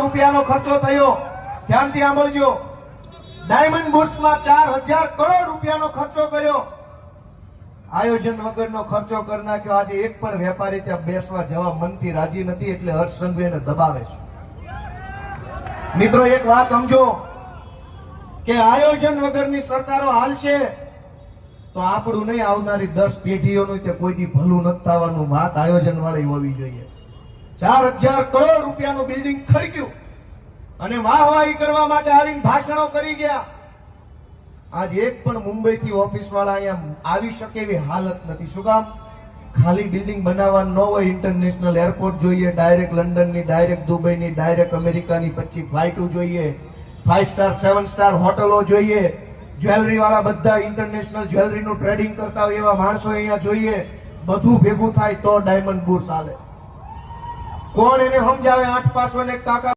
રૂપિયાનો ખર્ચો થયો. ધ્યાનથી સાંભળજો. ડાયમંડ બુટ્સમાં 4000 કરોડ રૂપિયાનો ખર્ચો કર્યો. આયોજન વગરનો ખર્ચો કરી નાખ્યો. આજે એક પણ વેપારી ત્યાં બેસવા જવા મનથી રાજી નથી, એટલે હર્ષ સંઘવી એને દબાવે છે. મિત્રો એક વાત સમજો કે આયોજન વગરની સરકારો હાલશે તો આપણું નહીં, આવનારી 10 પેઢીઓનું તે કોઈ દી ભલું નથી થવાનું. વાત આયોજન વાળી હોવી જોઈએ. 4000 કરોડ રૂપિયાનું બિલ્ડિંગ ખરીદ્યું અને વાહવાહી કરવા માટે આવીને ભાષણો કરી ગયા. આજ એક પણ મુંબઈ થી ઓફિસ વાળા અહીંયા આવી શકે એવી હાલત નથી. શું કામ? ખાલી બિલ્ડિંગ બનાવવાનું ન હોય, ઇન્ટરનેશનલ એરપોર્ટ જોઈએ, ડાયરેક્ટ લંડનની, ડાયરેક્ટ દુબઈની, ડાયરેક્ટ અમેરિકાની 25 ફ્લાઇટો જોઈએ, 5 સ્ટાર 7 સ્ટાર હોટલો જોઈએ, જ્વેલરી વાળા બધા ઇન્ટરનેશનલ જ્વેલરીનું ટ્રેડિંગ કરતા હોય એવા માણસો અહીંયા જોઈએ. બધું ભેગું થાય તો ડાયમંડ બુટ્સ હાલે. કોણ એને સમજાવે? 8 પાસો ને કાકા